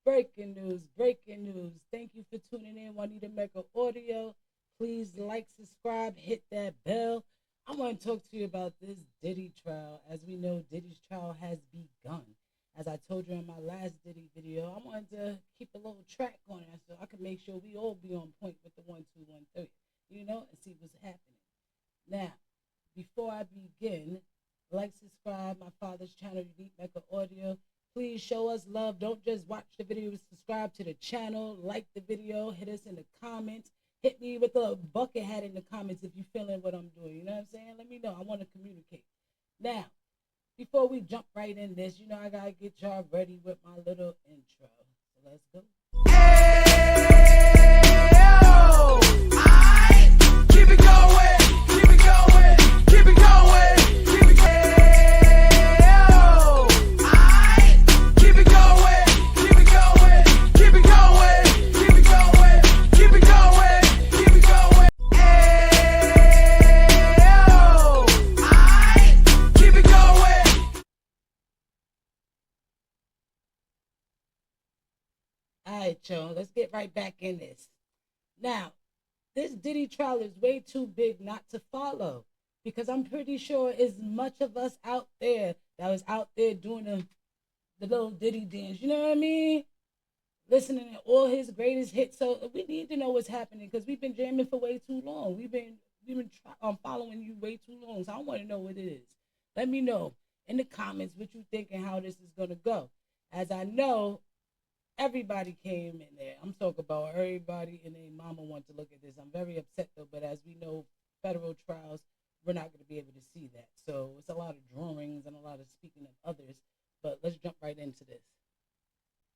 breaking news, breaking news. Thank you for tuning in. Juanita Mecca Audio. Please like, subscribe, hit that bell. I want to talk to you about this Diddy trial. As we know, Diddy's trial has begun. As I told you in my last Diddy video, I wanted to keep a little track on it so I can make sure we all be on point with the 1, 2, 1, 3, and see what's happening. Now, before I begin, like, subscribe, my father's channel, Unique Mecca Audio. Please show us love. Don't just watch the video, subscribe to the channel, like the video, hit us in the comments. Hit me with a bucket hat in the comments if you're feeling what I'm doing. You know what I'm saying? Let me know. I want to communicate. Now, before we jump right in this, I got to get y'all ready with my little intro. So let's go. Keep it going, keep it going, keep it going, keep it going. Keep it going, keep it going, keep it going, keep it going, keep it going, keep it going. Keep it going. All right, y'all. Let's get right back in this. Now, this Diddy trial is way too big not to follow, because I'm pretty sure as much of us out there that was out there doing the little Diddy dance, you know what I mean? Listening to all his greatest hits. So we need to know what's happening, because we've been jamming for way too long. We've been following you way too long. So I want to know what it is. Let me know in the comments what you think and how this is going to go. As I know, everybody came in there. I'm talking about everybody and their mama want to look at this. I'm very upset though, but as we know, federal trials, we're not going to be able to see that. So it's a lot of drawings and a lot of speaking of others. But let's jump right into this.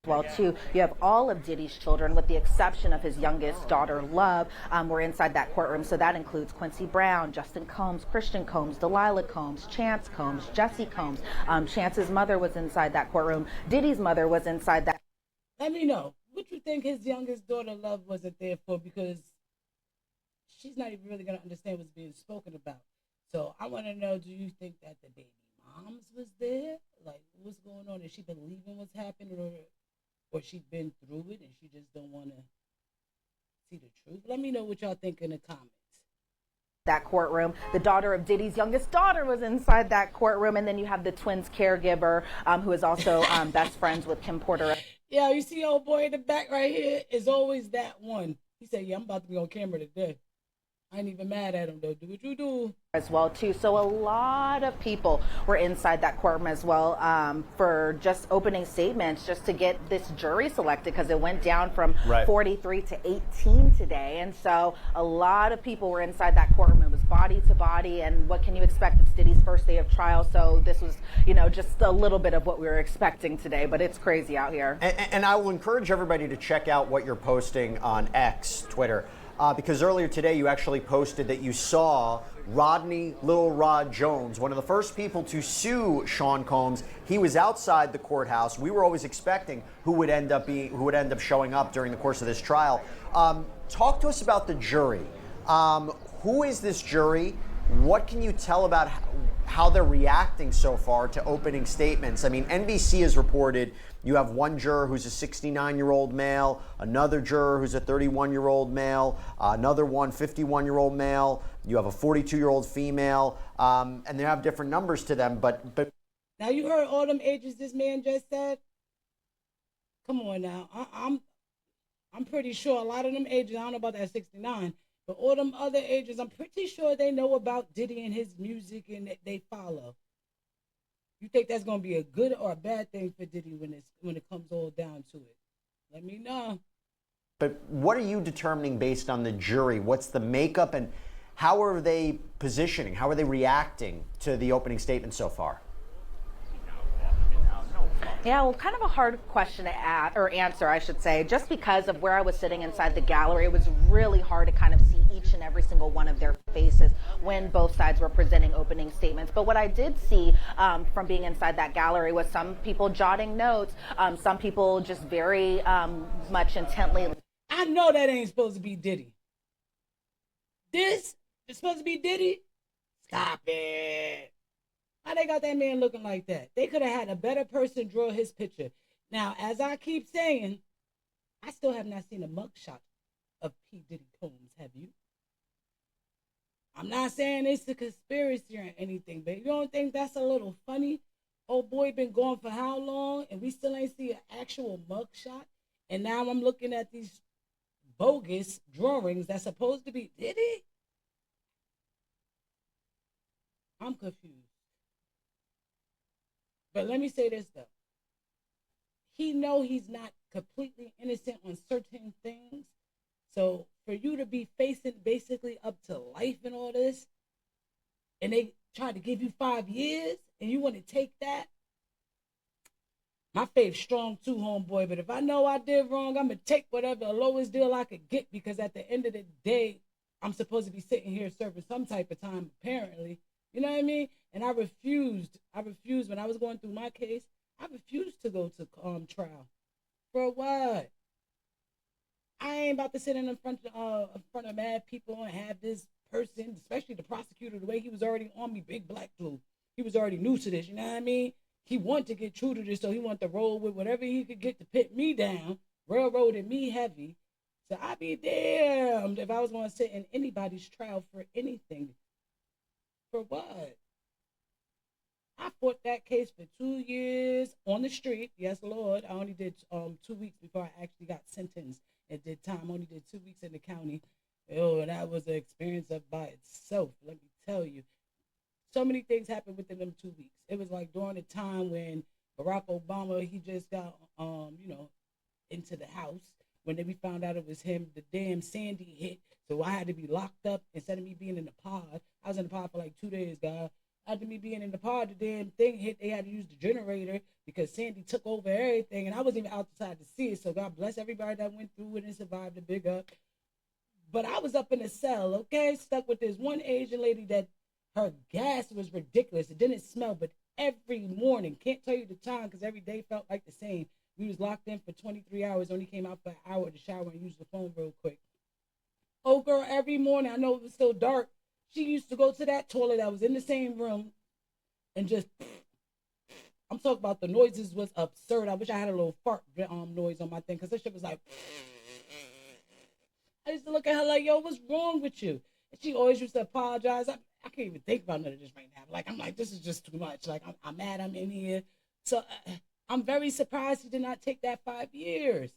Well, too, you have all of Diddy's children, with the exception of his youngest daughter, Love, were inside that courtroom. So that includes Quincy Brown, Justin Combs, Christian Combs, Delilah Combs, Chance Combs, Jesse Combs. Chance's mother was inside that courtroom. Diddy's mother was inside that. Let me know what you think his youngest daughter, Love, wasn't there for, because she's not even really going to understand what's being spoken about. So I want to know, do you think that the baby moms was there? Like, what's going on? Is she believing what's happening, or she been through it and she just don't want to see the truth? Let me know what y'all think in the comments. That courtroom. The daughter of Diddy's youngest daughter was inside that courtroom, and then you have the twins' caregiver, who is also best friends with Kim Porter. Yeah, you see old boy in the back right here is always that one. He said, yeah, I'm about to be on camera today. I ain't even mad at him, though. Do what you do. As well, too. So a lot of people were inside that courtroom as well, for just opening statements, just to get this jury selected, because it went down from 43 to 18 today. And so a lot of people were inside that courtroom. It was body to body. And what can you expect? It's Diddy's first day of trial. So this was, just a little bit of what we were expecting today. But it's crazy out here. And I will encourage everybody to check out what you're posting on X, Twitter. Because earlier today you actually posted that you saw Rodney Lil Rod Jones, one of the first people to sue Sean Combs. He was outside the courthouse. We were always expecting who would end up showing up during the course of this trial. Talk to us about the jury. Who is this jury? What can you tell about how they're reacting so far to opening statements? I mean, NBC has reported you have one juror who's a 69-year-old male, another juror who's a 31-year-old male, another one 51-year-old male. You have a 42-year-old female, and they have different numbers to them. But now you heard all them ages this man just said. Come on now, I'm pretty sure a lot of them ages. I don't know about that 69. But all them other ages, I'm pretty sure they know about Diddy and his music and they follow. You think that's going to be a good or a bad thing for Diddy when it comes all down to it? Let me know. But what are you determining based on the jury? What's the makeup, and how are they positioning? How are they reacting to the opening statement so far? Yeah, well, kind of a hard question to answer, I should say, just because of where I was sitting inside the gallery. It was really hard to kind of see each and every single one of their faces when both sides were presenting opening statements. But what I did see from being inside that gallery was some people jotting notes, some people just very much intently. I know that ain't supposed to be Diddy. This is supposed to be Diddy? Stop it. How they got that man looking like that? They could have had a better person draw his picture. Now, as I keep saying, I still have not seen a mugshot of P Diddy Combs. Have you? I'm not saying it's a conspiracy or anything, but you don't think that's a little funny? Old boy been gone for how long, and we still ain't see an actual mugshot? And now I'm looking at these bogus drawings that's supposed to be Diddy? I'm confused. But let me say this though. He know he's not completely innocent on certain things. So for you to be facing basically up to life and all this, and they try to give you 5 years, and you want to take that, my faith's strong too, homeboy. But if I know I did wrong, I'm going to take whatever the lowest deal I could get, because at the end of the day, I'm supposed to be sitting here serving some type of time, apparently. You know what I mean? And I refused when I was going through my case. I refused to go to trial. For what? I ain't about to sit in front of mad people and have this person, especially the prosecutor, the way he was already on me, big black glue. He was already new to this, you know what I mean? He wanted to get true to this, so he wanted to roll with whatever he could get to pit me down, railroading me heavy. So I'd be damned if I was going to sit in anybody's trial for anything. For what? I fought that case for 2 years on the street. Yes, Lord. I only did 2 weeks before I actually got sentenced and did time. I only did 2 weeks in the county. Oh, that was an experience up by itself. Let me tell you. So many things happened within them 2 weeks. It was like during the time when Barack Obama, he just got, into the house. When we found out it was him, the damn Sandy hit. So I had to be locked up instead of me being in the pod. I was in the pod for like 2 days, guys. After me being in the pod, the damn thing hit. They had to use the generator because Sandy took over everything, and I wasn't even outside to see it. So God bless everybody that went through it and survived the big up. But I was up in a cell, okay, stuck with this one Asian lady that her gas was ridiculous. It didn't smell, but every morning, can't tell you the time because every day felt like the same. We was locked in for 23 hours, only came out for an hour to shower and use the phone real quick. Oh, girl, every morning, I know it was still dark. She used to go to that toilet that was in the same room and just, I'm talking about the noises was absurd. I wish I had a little fart noise on my thing because this shit was like, I used to look at her like, yo, what's wrong with you? And she always used to apologize. I can't even think about none of this right now. I'm like, this is just too much. Like, I'm mad I'm in here. So I'm very surprised he did not take that 5 years.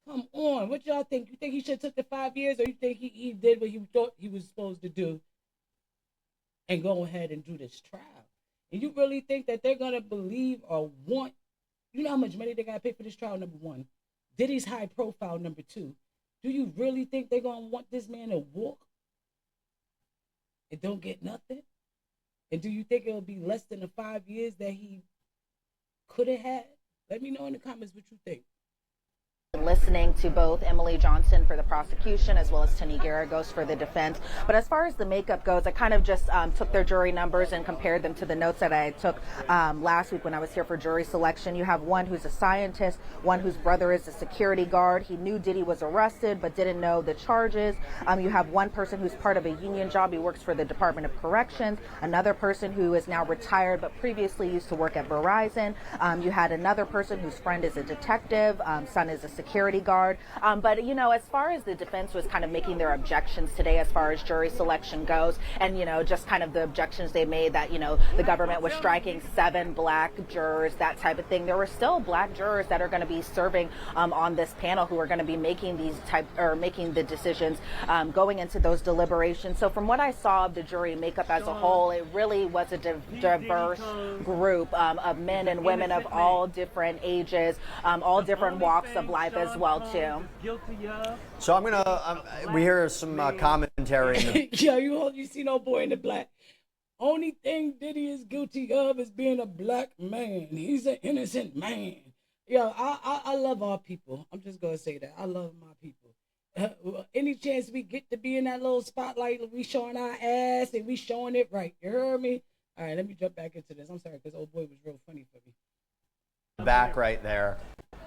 Come on, what y'all think? You think he should have took the 5 years, or you think he did what he thought he was supposed to do and go ahead and do this trial? And you really think that they're going to believe or want, you know how much money they got to pay for this trial, number one? Diddy's high profile, number two. Do you really think they're going to want this man to walk and don't get nothing? And do you think it'll be less than the 5 years that he could have had? Let me know in the comments what you think. Listening to both Emily Johnson for the prosecution as well as Tony Garagos for the defense. But as far as the makeup goes, I kind of just took their jury numbers and compared them to the notes that I took last week when I was here for jury selection. You have one who's a scientist, one whose brother is a security guard. He knew Diddy was arrested but didn't know the charges. You have one person who's part of a union job. He works for the Department of Corrections. Another person who is now retired but previously used to work at Verizon. You had another person whose friend is a detective, son is a security guard. But, you know, as far as the defense was kind of making their objections today as far as jury selection goes, and, you know, just kind of the objections they made that, you know, the government was striking 7 black jurors, that type of thing. There were still black jurors that are going to be serving on this panel who are going to be making making the decisions going into those deliberations. So from what I saw of the jury makeup as a whole, it really was a diverse group of men and women of all different ages, all different walks of life as well too. So I'm gonna we hear some commentary. Yo, you see no boy in the black. Only thing Diddy is guilty of is being a black man. He's an innocent man. Yo, I love our people. I'm just gonna say that I love my people. Any chance we get to be in that little spotlight, we showing our ass and we showing it right. You heard me? All right, let me jump back into this. I'm sorry, because old boy was real funny for me. back right there.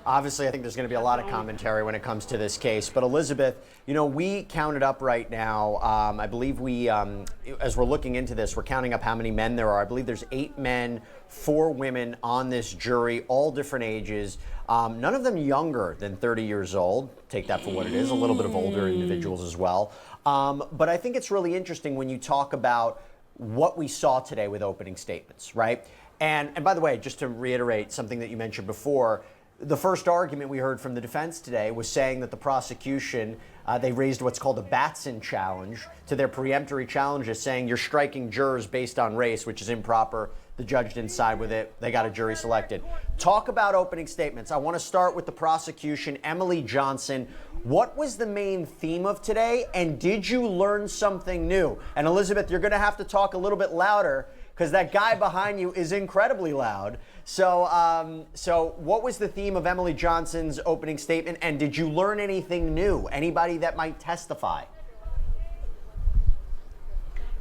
Obviously, I think there's going to be a lot of commentary when it comes to this case. But Elizabeth, you know, we counted up right now. I believe we, as we're looking into this, we're counting up how many men there are. I believe there's 8 men, 4 women on this jury, all different ages. None of them younger than 30 years old. Take that for what it is. A little bit of older individuals as well. But I think it's really interesting when you talk about what we saw today with opening statements, right? And by the way, just to reiterate something that you mentioned before, the first argument we heard from the defense today was saying that the prosecution, they raised what's called a Batson challenge to their preemptory challenges, saying you're striking jurors based on race, which is improper. The judge didn't side with it. They got a jury selected. Talk about opening statements. I want to start with the prosecution. Emily Johnson, what was the main theme of today, and did you learn something new? And Elizabeth, you're going to have to talk a little bit louder because that guy behind you is incredibly loud. So what was the theme of Emily Johnson's opening statement, and did you learn anything new? Anybody that might testify?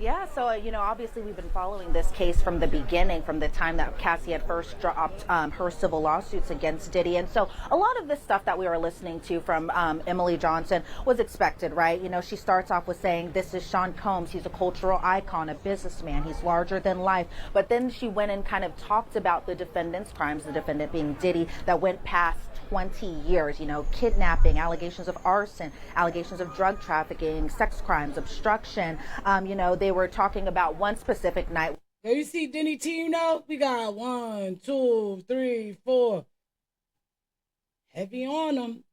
Yeah, so, you know, obviously we've been following this case from the beginning, from the time that Cassie had first dropped her civil lawsuits against Diddy. And so a lot of this stuff that we were listening to from Emily Johnson was expected, right? You know, she starts off with saying, this is Sean Combs. He's a cultural icon, a businessman. He's larger than life. But then she went and kind of talked about the defendant's crimes, the defendant being Diddy, that went past 20 years, you know, kidnapping, allegations of arson, allegations of drug trafficking, sex crimes, obstruction. You know, they were talking about one specific night. Now you see Denny team now? We got 1, 2, 3, 4. Heavy on them.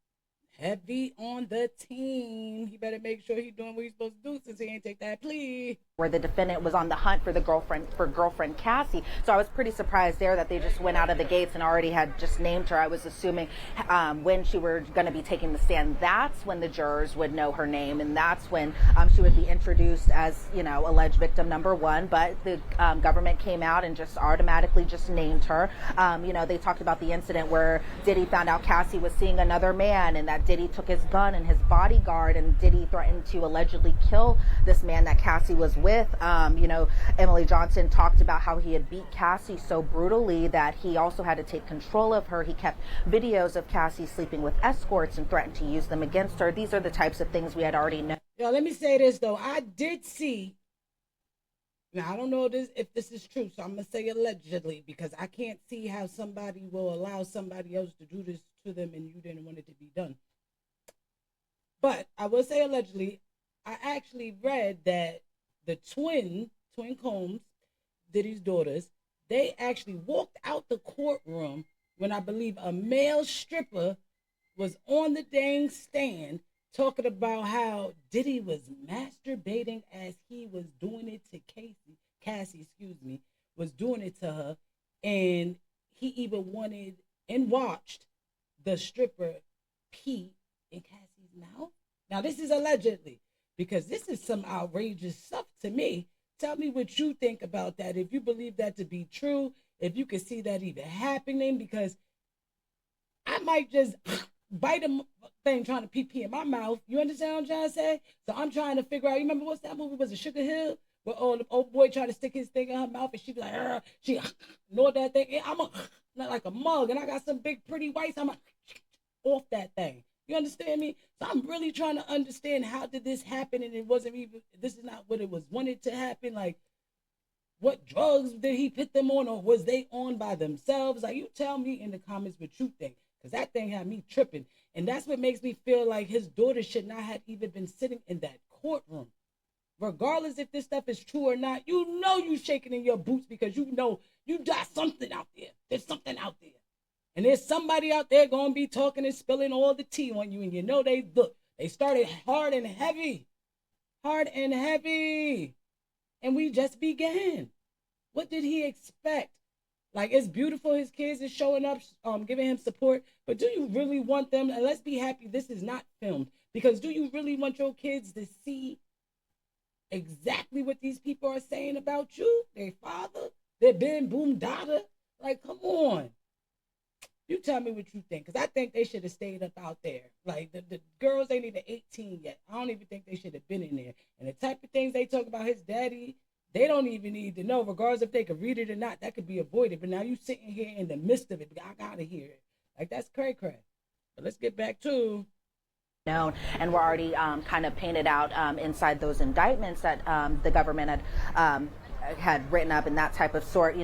Heavy on the team. He better make sure he's doing what he's supposed to do since he ain't take that plea. Where the defendant was on the hunt for girlfriend Cassie. So I was pretty surprised there that they just went out of the gates and already had just named her. I was assuming when she were going to be taking the stand, that's when the jurors would know her name, and that's when she would be introduced as, you know, alleged victim number 1. But the government came out and just automatically just named her. You know, they talked about the incident where Diddy found out Cassie was seeing another man, and that Diddy took his gun and his bodyguard, and Diddy threatened to allegedly kill this man that Cassie was with. You know, Emily Johnson talked about how he had beat Cassie so brutally that he also had to take control of her. He kept videos of Cassie sleeping with escorts and threatened to use them against her. These are the types of things we had already known. Yo, let me say this though. I did see, now I don't know if this is true, so I'm going to say allegedly, because I can't see how somebody will allow somebody else to do this to them and you didn't want it to be done. But I will say allegedly, I actually read that the twin Combs, Diddy's daughters, they actually walked out the courtroom when I believe a male stripper was on the dang stand talking about how Diddy was masturbating as he was doing it to Cassie, was doing it to her. And he even wanted and watched the stripper pee in Cassie's mouth. Now, this is allegedly, because this is some outrageous stuff to me. Tell me what you think about that. If you believe that to be true, if you can see that even happening, because I might just bite a thing trying to pee in my mouth. You understand what I'm trying to say? So I'm trying to figure out, you remember what's that movie? Was it Sugar Hill? Where the old boy tried to stick his thing in her mouth and she be like, she know that thing. And I'm not like a mug, and I got some big pretty whites. I'm off that thing. You understand me? So I'm really trying to understand, how did this happen? And it wasn't even, this is not what it was wanted to happen. Like, what drugs did he put them on, or was they on by themselves? Like, you tell me in the comments what you think, because that thing had me tripping. And that's what makes me feel like his daughter should not have even been sitting in that courtroom. Regardless if this stuff is true or not, you know you shaking in your boots, because you know you got something out there. There's something out there. And there's somebody out there going to be talking and spilling all the tea on you. And you know they started hard and heavy. And we just began. What did he expect? Like, it's beautiful his kids is showing up, giving him support. But do you really want them? And let's be happy this is not filmed. Because do you really want your kids to see exactly what these people are saying about you? Their father? Their Ben Boom Dada? Like, come on. You tell me what you think, because I think they should have stayed up out there. Like, the girls ain't even 18 yet. I don't even think they should have been in there. And the type of things they talk about his daddy They don't even need to know, regardless if they could read it or not. That could be avoided. But now you sitting here in the midst of it. I gotta hear it. Like, that's cray. But let's get back to known and were already kind of painted out inside those indictments that the government had written up and that type of sort.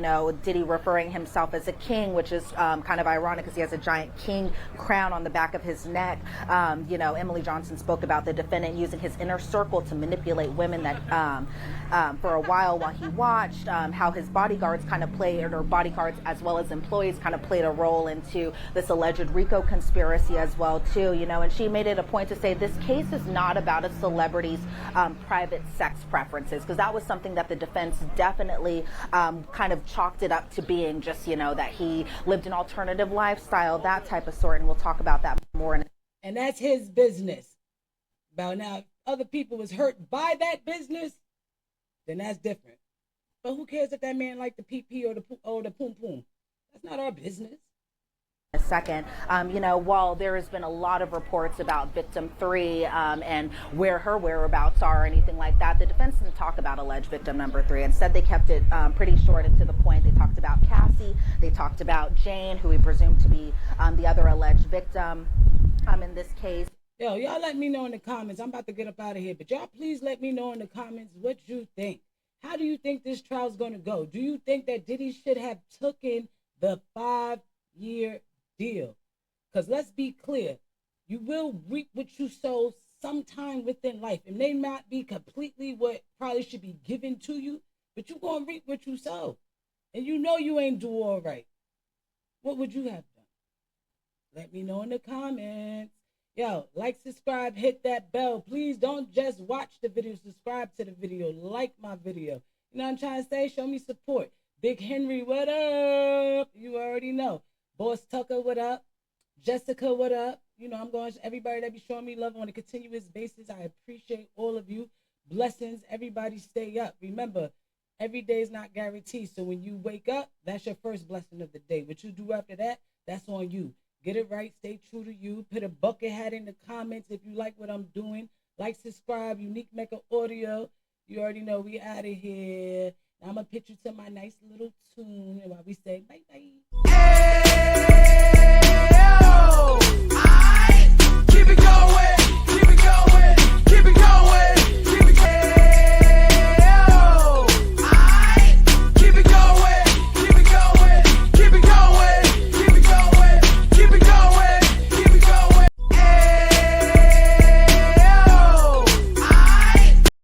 Diddy referring himself as a king, which is kind of ironic because he has a giant king crown on the back of his neck. Emily Johnson spoke about the defendant using his inner circle to manipulate women that for a while he watched, how his bodyguards kind of played, or bodyguards as well as employees kind of played a role into this alleged RICO conspiracy as well too. And she made it a point to say this case is not about a celebrity's private sex preferences, because that was something that the defense definitely kind of chalked it up to being just, that he lived an alternative lifestyle, that type of sort. And we'll talk about that more. And that's his business. But now, if other people was hurt by that business, then that's different. But who cares if that man liked the pee or the poom poom? That's not our business. A second, while there has been a lot of reports about victim 3 and where her whereabouts are or anything like that, the defense didn't talk about alleged victim number 3. Instead, they kept it pretty short and to the point. They talked about Cassie. They talked about Jane, who we presume to be the other alleged victim in this case. Yo, y'all let me know in the comments. I'm about to get up out of here, but y'all please let me know in the comments what you think. How do you think this trial's going to go? Do you think that Diddy should have taken the 5-year deal? Because let's be clear, you will reap what you sow sometime within life. It may not be completely what probably should be given to you, but you're going to reap what you sow. And you ain't do all right. What would you have done? Let me know in the comments. Yo, like, subscribe, hit that bell. Please don't just watch the video. Subscribe to the video. Like my video. You know what I'm trying to say? Show me support. Big Henry, what up? You already know. Boss Tucker, what up? Jessica, what up? I'm going to everybody that be showing me love on a continuous basis. I appreciate all of you. Blessings. Everybody stay up. Remember, every day is not guaranteed. So when you wake up, that's your first blessing of the day. What you do after that, that's on you. Get it right. Stay true to you. Put a bucket hat in the comments if you like what I'm doing. Like, subscribe. Unique Mecca Audio. You already know we out of here. Now I'm going to pitch you to my nice little tune while we say bye-bye.